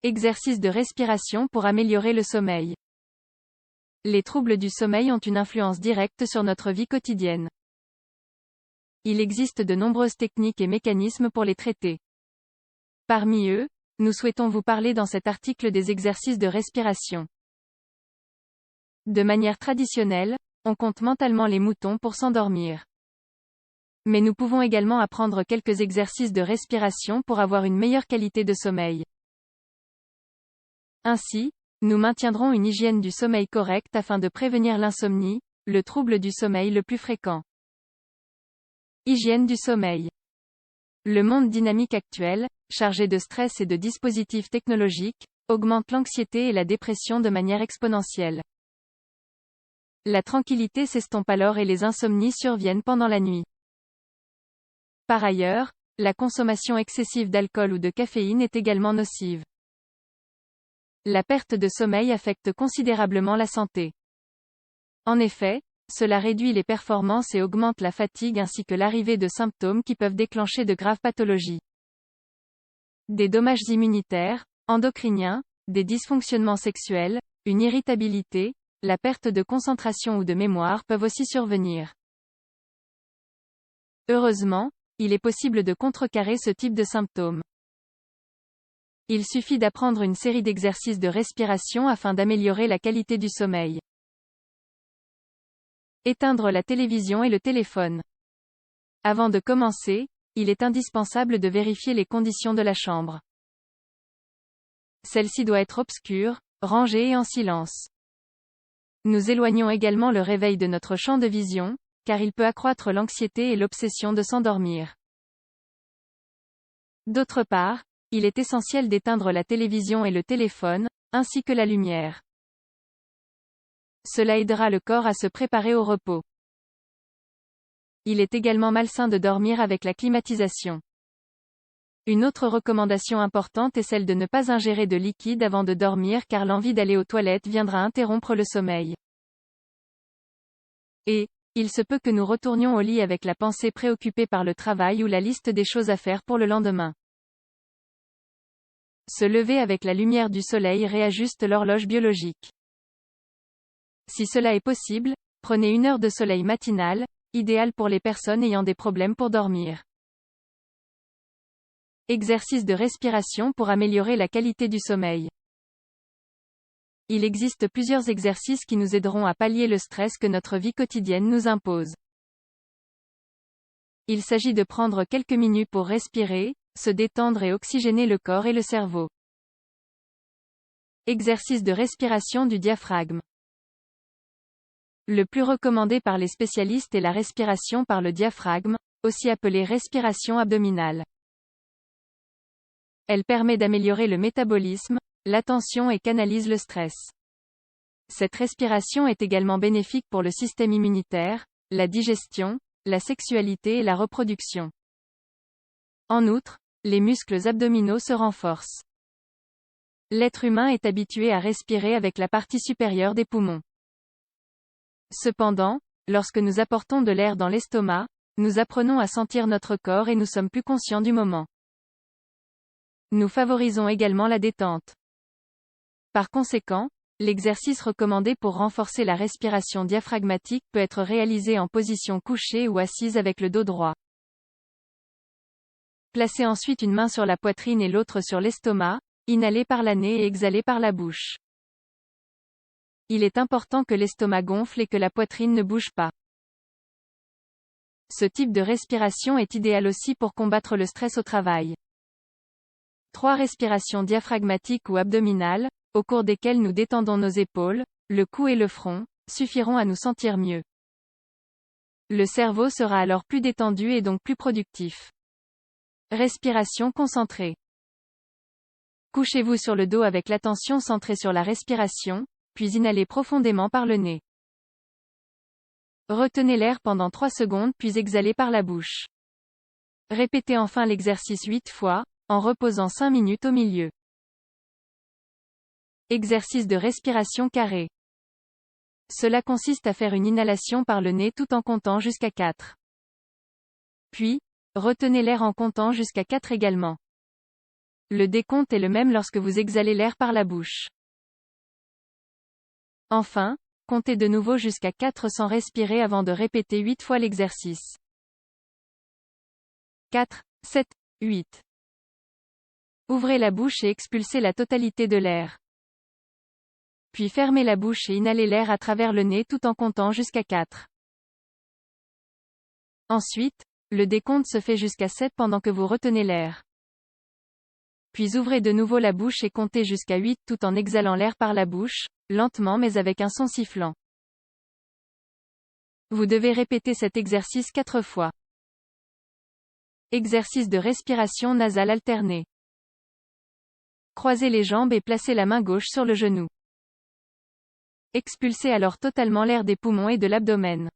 Exercice de respiration pour améliorer le sommeil. Les troubles du sommeil ont une influence directe sur notre vie quotidienne. Il existe de nombreuses techniques et mécanismes pour les traiter. Parmi eux, nous souhaitons vous parler dans cet article des exercices de respiration. De manière traditionnelle, on compte mentalement les moutons pour s'endormir. Mais nous pouvons également apprendre quelques exercices de respiration pour avoir une meilleure qualité de sommeil. Ainsi, nous maintiendrons une hygiène du sommeil correcte afin de prévenir l'insomnie, le trouble du sommeil le plus fréquent. Hygiène du sommeil. Le monde dynamique actuel, chargé de stress et de dispositifs technologiques, augmente l'anxiété et la dépression de manière exponentielle. La tranquillité s'estompe alors et les insomnies surviennent pendant la nuit. Par ailleurs, la consommation excessive d'alcool ou de caféine est également nocive. La perte de sommeil affecte considérablement la santé. En effet, cela réduit les performances et augmente la fatigue ainsi que l'arrivée de symptômes qui peuvent déclencher de graves pathologies. Des dommages immunitaires, endocriniens, des dysfonctionnements sexuels, une irritabilité, la perte de concentration ou de mémoire peuvent aussi survenir. Heureusement, il est possible de contrecarrer ce type de symptômes. Il suffit d'apprendre une série d'exercices de respiration afin d'améliorer la qualité du sommeil. Éteindre la télévision et le téléphone. Avant de commencer, il est indispensable de vérifier les conditions de la chambre. Celle-ci doit être obscure, rangée et en silence. Nous éloignons également le réveil de notre champ de vision, car il peut accroître l'anxiété et l'obsession de s'endormir. D'autre part, il est essentiel d'éteindre la télévision et le téléphone, ainsi que la lumière. Cela aidera le corps à se préparer au repos. Il est également malsain de dormir avec la climatisation. Une autre recommandation importante est celle de ne pas ingérer de liquide avant de dormir car l'envie d'aller aux toilettes viendra interrompre le sommeil. Et, il se peut que nous retournions au lit avec la pensée préoccupée par le travail ou la liste des choses à faire pour le lendemain. Se lever avec la lumière du soleil réajuste l'horloge biologique. Si cela est possible, prenez 1 heure de soleil matinal, idéal pour les personnes ayant des problèmes pour dormir. Exercice de respiration pour améliorer la qualité du sommeil. Il existe plusieurs exercices qui nous aideront à pallier le stress que notre vie quotidienne nous impose. Il s'agit de prendre quelques minutes pour respirer, se détendre et oxygéner le corps et le cerveau. Exercice de respiration du diaphragme. Le plus recommandé par les spécialistes est la respiration par le diaphragme, aussi appelée respiration abdominale. Elle permet d'améliorer le métabolisme, l'attention et canalise le stress. Cette respiration est également bénéfique pour le système immunitaire, la digestion, la sexualité et la reproduction. En outre, les muscles abdominaux se renforcent. L'être humain est habitué à respirer avec la partie supérieure des poumons. Cependant, lorsque nous apportons de l'air dans l'estomac, nous apprenons à sentir notre corps et nous sommes plus conscients du moment. Nous favorisons également la détente. Par conséquent, l'exercice recommandé pour renforcer la respiration diaphragmatique peut être réalisé en position couchée ou assise avec le dos droit. Placez ensuite une main sur la poitrine et l'autre sur l'estomac, inhalez par le nez et exhalez par la bouche. Il est important que l'estomac gonfle et que la poitrine ne bouge pas. Ce type de respiration est idéal aussi pour combattre le stress au travail. 3 respirations diaphragmatiques ou abdominales, au cours desquelles nous détendons nos épaules, le cou et le front, suffiront à nous sentir mieux. Le cerveau sera alors plus détendu et donc plus productif. Respiration concentrée. Couchez-vous sur le dos avec l'attention centrée sur la respiration, puis inhalez profondément par le nez. Retenez l'air pendant 3 secondes puis exhalez par la bouche. Répétez enfin l'exercice 8 fois, en reposant 5 minutes au milieu. Exercice de respiration carrée. Cela consiste à faire une inhalation par le nez tout en comptant jusqu'à 4. Puis, retenez l'air en comptant jusqu'à 4 également. Le décompte est le même lorsque vous exhalez l'air par la bouche. Enfin, comptez de nouveau jusqu'à 4 sans respirer avant de répéter 8 fois l'exercice. 4, 7, 8. Ouvrez la bouche et expulsez la totalité de l'air. Puis fermez la bouche et inhalez l'air à travers le nez tout en comptant jusqu'à 4. Ensuite, le décompte se fait jusqu'à 7 pendant que vous retenez l'air. Puis ouvrez de nouveau la bouche et comptez jusqu'à 8 tout en exhalant l'air par la bouche, lentement mais avec un son sifflant. Vous devez répéter cet exercice 4 fois. Exercice de respiration nasale alternée. Croisez les jambes et placez la main gauche sur le genou. Expulsez alors totalement l'air des poumons et de l'abdomen.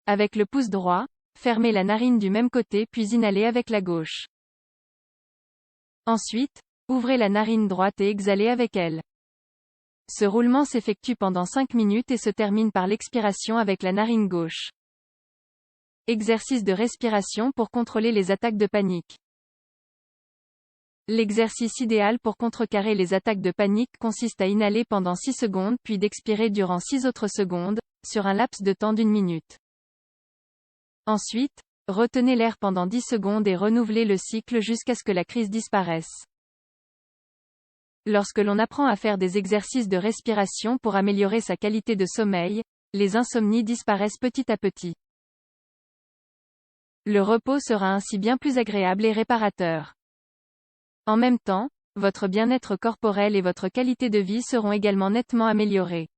Avec le pouce droit, fermez la narine du même côté puis inhalez avec la gauche. Ensuite, ouvrez la narine droite et exhalez avec elle. Ce roulement s'effectue pendant 5 minutes et se termine par l'expiration avec la narine gauche. Exercice de respiration pour contrôler les attaques de panique. L'exercice idéal pour contrecarrer les attaques de panique consiste à inhaler pendant 6 secondes puis d'expirer durant 6 autres secondes, sur un laps de temps d'1 minute. Ensuite, retenez l'air pendant 10 secondes et renouvelez le cycle jusqu'à ce que la crise disparaisse. Lorsque l'on apprend à faire des exercices de respiration pour améliorer sa qualité de sommeil, les insomnies disparaissent petit à petit. Le repos sera ainsi bien plus agréable et réparateur. En même temps, votre bien-être corporel et votre qualité de vie seront également nettement améliorés.